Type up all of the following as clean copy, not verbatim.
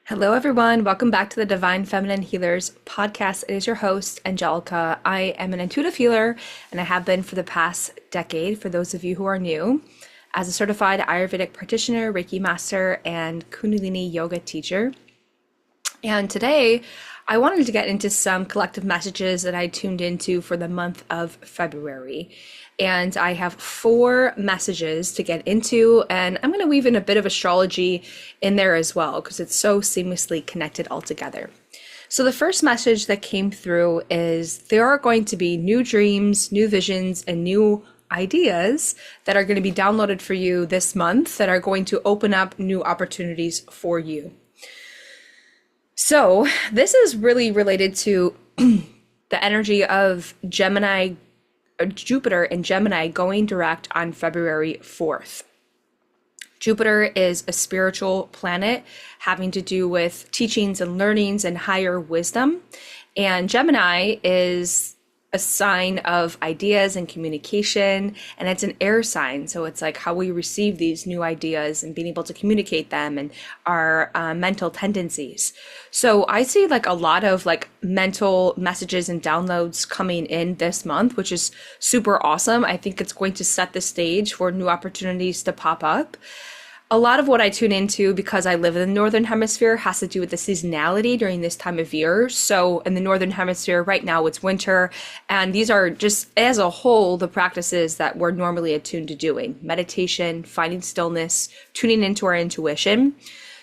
Hello, everyone. Welcome back to the Divine Feminine Healers podcast. It is your host, Angelica. I am an intuitive healer, and I have been for the past decade, for those of you who are new, as a certified Ayurvedic practitioner, Reiki master, and Kundalini yoga teacher. And today, I wanted to get into some collective messages that I tuned into for the month of February. And I have 4 messages to get into, and I'm going to weave in a bit of astrology in there as well, because it's so seamlessly connected all together. So the first message that came through is there are going to be new dreams, new visions, and new ideas that are going to be downloaded for you this month that are going to open up new opportunities for you. So this is really related to the energy of Jupiter and Gemini going direct on February 4th. Jupiter is a spiritual planet having to do with teachings and learnings and higher wisdom. And Gemini is a sign of ideas and communication, and it's an air sign. So it's like how we receive these new ideas and being able to communicate them and our mental tendencies. So I see like a lot of like mental messages and downloads coming in this month, which is super awesome. I think it's going to set the stage for new opportunities to pop up. A lot of what I tune into, because I live in the Northern Hemisphere, has to do with the seasonality during this time of year. So in the Northern Hemisphere right now, it's winter. And these are just, as a whole, the practices that we're normally attuned to doing. Meditation, finding stillness, tuning into our intuition.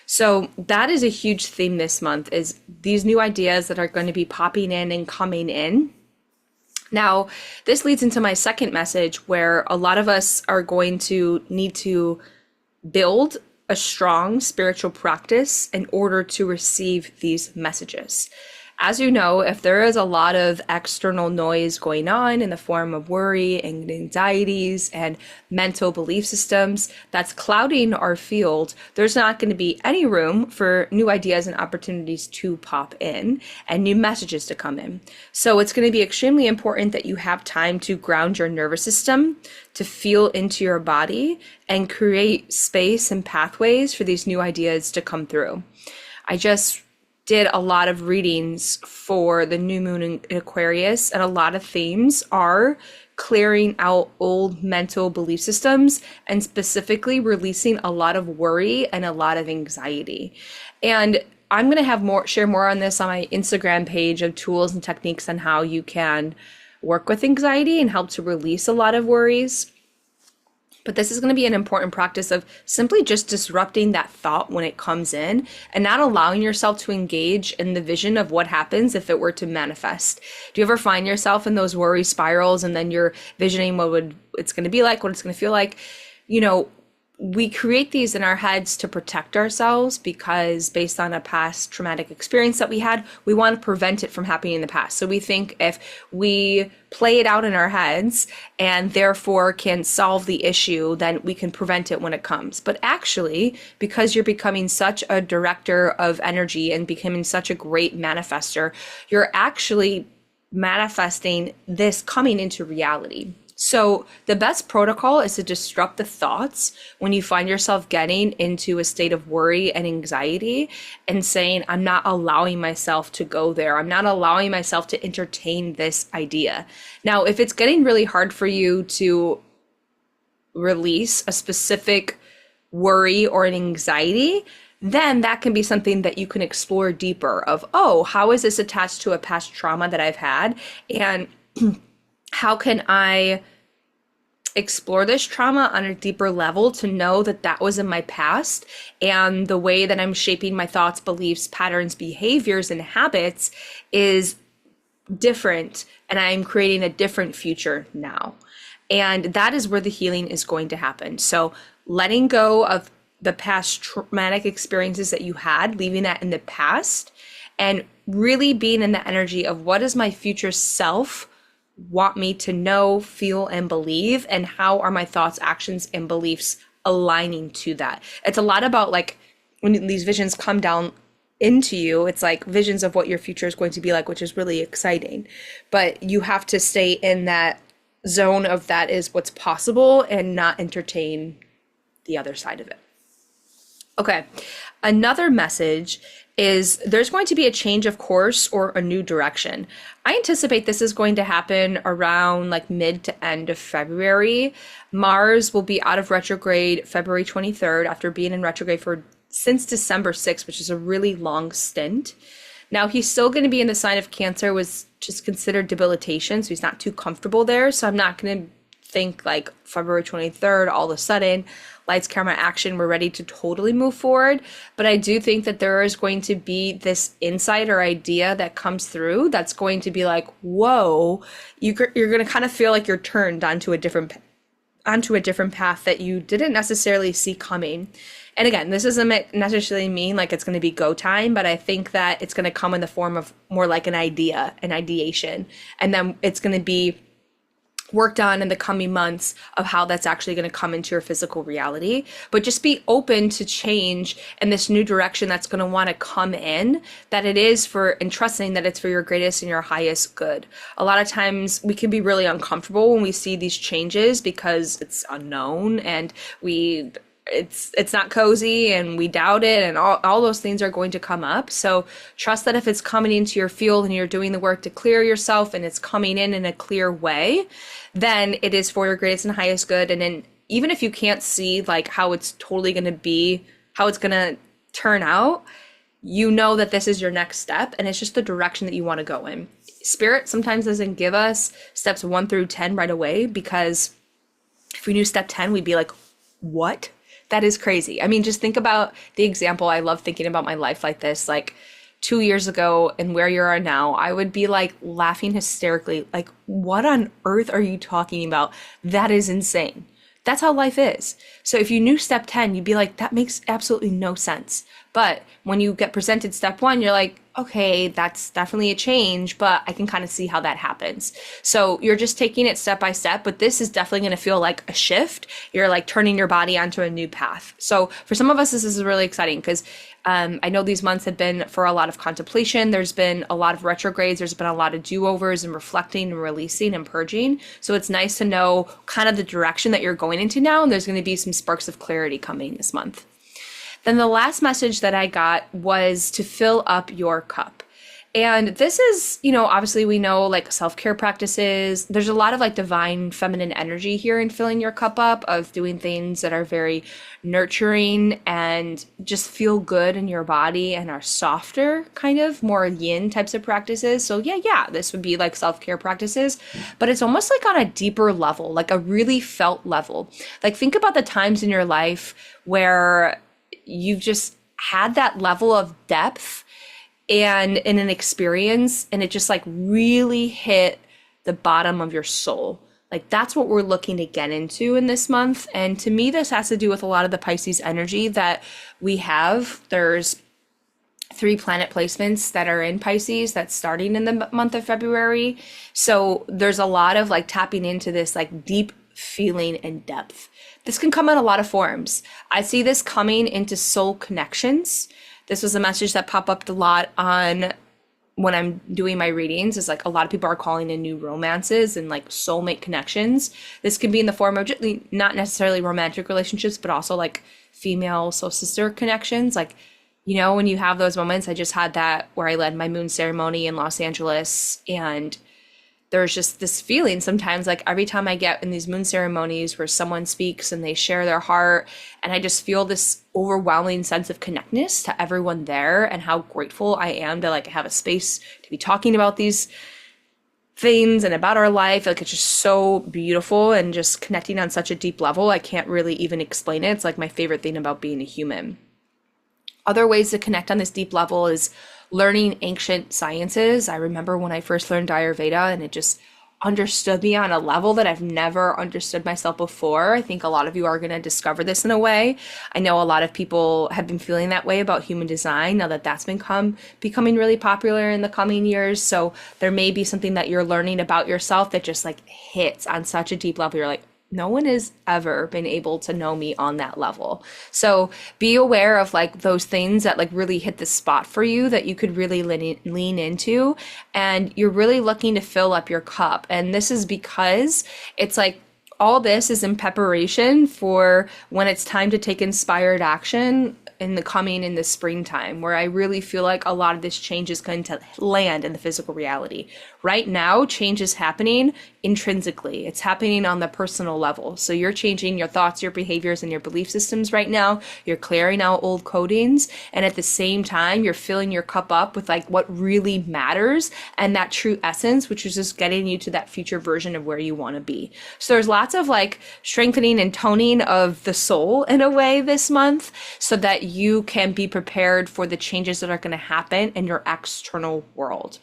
So that is a huge theme this month, is these new ideas that are going to be popping in and coming in. Now, this leads into my second message, where a lot of us are going to need to build a strong spiritual practice in order to receive these messages. As you know, if there is a lot of external noise going on in the form of worry and anxieties and mental belief systems that's clouding our field, there's not going to be any room for new ideas and opportunities to pop in and new messages to come in. So it's going to be extremely important that you have time to ground your nervous system, to feel into your body and create space and pathways for these new ideas to come through. I just did a lot of readings for the new moon in Aquarius, and a lot of themes are clearing out old mental belief systems and specifically releasing a lot of worry and a lot of anxiety. And I'm going to share more on this on my Instagram page of tools and techniques on how you can work with anxiety and help to release a lot of worries. But this is going to be an important practice of simply just disrupting that thought when it comes in and not allowing yourself to engage in the vision of what happens if it were to manifest. Do you ever find yourself in those worry spirals and then you're visioning it's going to be like, what it's going to feel like? You know, we create these in our heads to protect ourselves because based on a past traumatic experience that we had, we want to prevent it from happening in the past. So we think if we play it out in our heads and therefore can solve the issue, then we can prevent it when it comes. But actually, because you're becoming such a director of energy and becoming such a great manifester, you're actually manifesting this coming into reality. So the best protocol is to disrupt the thoughts when you find yourself getting into a state of worry and anxiety and saying, I'm not allowing myself to go there. I'm not allowing myself to entertain this idea. Now, if it's getting really hard for you to release a specific worry or an anxiety, then that can be something that you can explore deeper of, oh, how is this attached to a past trauma that I've had? And how can I explore this trauma on a deeper level to know that that was in my past and the way that I'm shaping my thoughts, beliefs, patterns, behaviors, and habits is different, and I'm creating a different future now. And that is where the healing is going to happen. So letting go of the past traumatic experiences that you had, leaving that in the past, and really being in the energy of what does my future self want me to know, feel, and believe, and how are my thoughts, actions, and beliefs aligning to that. It's a lot about like when these visions come down into you, it's like visions of what your future is going to be like, which is really exciting. But you have to stay in that zone of that is what's possible and not entertain the other side of it. Okay. Another message is there's going to be a change of course or a new direction. I anticipate this is going to happen around like mid to end of February. Mars will be out of retrograde February 23rd after being in retrograde since December 6th, which is a really long stint. Now he's still going to be in the sign of Cancer, was just considered debilitation, so he's not too comfortable there. So I'm not going to think like February 23rd, all of a sudden, lights, camera, action, we're ready to totally move forward. But I do think that there is going to be this insight or idea that comes through that's going to be like, whoa, you're going to kind of feel like you're turned onto a different path that you didn't necessarily see coming. And again, this doesn't necessarily mean like it's going to be go time, but I think that it's going to come in the form of more like an idea, an ideation. And then it's going to be worked on in the coming months of how that's actually going to come into your physical reality. But just be open to change and this new direction that's going to want to come in, that it is for, and trusting that it's for your greatest and your highest good. A lot of times we can be really uncomfortable when we see these changes because it's unknown and it's not cozy and we doubt it, and all those things are going to come up. So trust that if it's coming into your field and you're doing the work to clear yourself and it's coming in a clear way, then it is for your greatest and highest good. And then even if you can't see like how it's totally going to be, how it's going to turn out, you know that this is your next step and it's just the direction that you want to go in. Spirit sometimes doesn't give us steps 1 through 10 right away, because if we knew step 10, we'd be like, what? That is crazy. I mean, just think about the example. I love thinking about my life like this. Like 2 years ago and where you are now, I would be like laughing hysterically. Like, what on earth are you talking about? That is insane. That's how life is. So if you knew step 10, you'd be like, that makes absolutely no sense. But when you get presented step 1, you're like, okay, that's definitely a change, but I can kind of see how that happens. So you're just taking it step by step, but this is definitely going to feel like a shift. You're like turning your body onto a new path. So for some of us, this is really exciting because I know these months have been for a lot of contemplation. There's been a lot of retrogrades. There's been a lot of do-overs and reflecting and releasing and purging. So it's nice to know kind of the direction that you're going into now. And there's going to be some sparks of clarity coming this month. Then the last message that I got was to fill up your cup. And this is, obviously we know like self-care practices. There's a lot of like divine feminine energy here in filling your cup up, of doing things that are very nurturing and just feel good in your body and are softer, kind of more yin types of practices. So yeah, this would be like self-care practices, but it's almost like on a deeper level, like a really felt level. Like think about the times in your life where you've just had that level of depth and in an experience, and it just like really hit the bottom of your soul. Like that's what we're looking to get into in this month. And to me, this has to do with a lot of the Pisces energy that we have. There's 3 planet placements that are in Pisces that's starting in the month of February. So there's a lot of like tapping into this like deep feeling and depth. This can come in a lot of forms. I see this coming into soul connections. This was a message that popped up a lot on when I'm doing my readings, is like a lot of people are calling in new romances and like soulmate connections. This can be in the form of not necessarily romantic relationships, but also like female soul sister connections. Like, when you have those moments, I just had that where I led my moon ceremony in Los Angeles, and there's just this feeling sometimes, like every time I get in these moon ceremonies where someone speaks and they share their heart, and I just feel this overwhelming sense of connectedness to everyone there, and how grateful I am to like have a space to be talking about these things and about our life. Like it's just so beautiful and just connecting on such a deep level. I can't really even explain it. It's like my favorite thing about being a human. Other ways to connect on this deep level is learning ancient sciences. I remember when I first learned Ayurveda, and it just understood me on a level that I've never understood myself before. I think a lot of you are going to discover this in a way. I know a lot of people have been feeling that way about human design now that that's becoming really popular in the coming years. So there may be something that you're learning about yourself that just like hits on such a deep level. You're like, no one has ever been able to know me on that level. So be aware of like those things that like really hit the spot for you that you could really lean into, and you're really looking to fill up your cup. And this is because it's like all this is in preparation for when it's time to take inspired action in the springtime, where I really feel like a lot of this change is going to land in the physical reality. Right now, change is happening intrinsically. It's happening on the personal level. So you're changing your thoughts, your behaviors, and your belief systems right now. You're clearing out old codings. And at the same time, you're filling your cup up with like what really matters and that true essence, which is just getting you to that future version of where you want to be. So there's lots of like strengthening and toning of the soul in a way this month so that you can be prepared for the changes that are going to happen in your external world.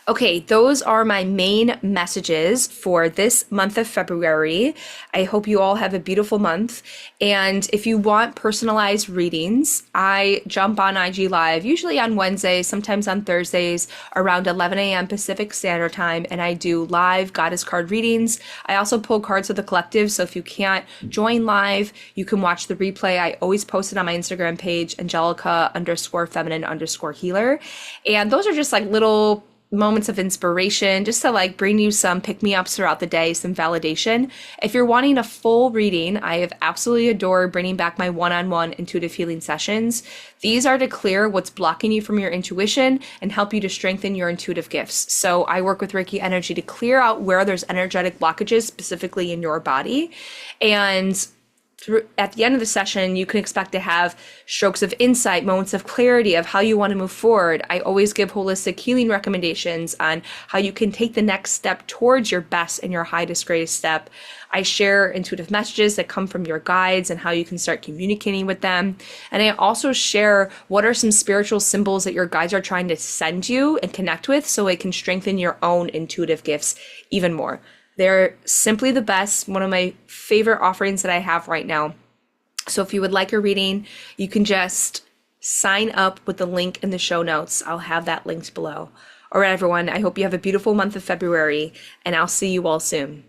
Okay, those are my main messages for this month of February. I hope you all have a beautiful month. And if you want personalized readings, I jump on IG Live, usually on Wednesdays, sometimes on Thursdays, around 11 a.m. Pacific Standard Time, and I do live goddess card readings. I also pull cards with the collective, so if you can't join live, you can watch the replay. I always post it on my Instagram page, Angelica_feminine_healer. And those are just like little moments of inspiration just to like bring you some pick-me-ups throughout the day, some validation. If you're wanting a full reading, I have absolutely adored bringing back my one-on-one intuitive healing sessions. These are to clear what's blocking you from your intuition and help you to strengthen your intuitive gifts. So I work with Reiki energy to clear out where there's energetic blockages specifically in your body. And at the end of the session, you can expect to have strokes of insight, moments of clarity of how you want to move forward. I always give holistic healing recommendations on how you can take the next step towards your best and your highest, greatest step. I share intuitive messages that come from your guides and how you can start communicating with them. And I also share what are some spiritual symbols that your guides are trying to send you and connect with so it can strengthen your own intuitive gifts even more. They're simply the best, one of my favorite offerings that I have right now. So if you would like a reading, you can just sign up with the link in the show notes. I'll have that linked below. All right, everyone, I hope you have a beautiful month of February, and I'll see you all soon.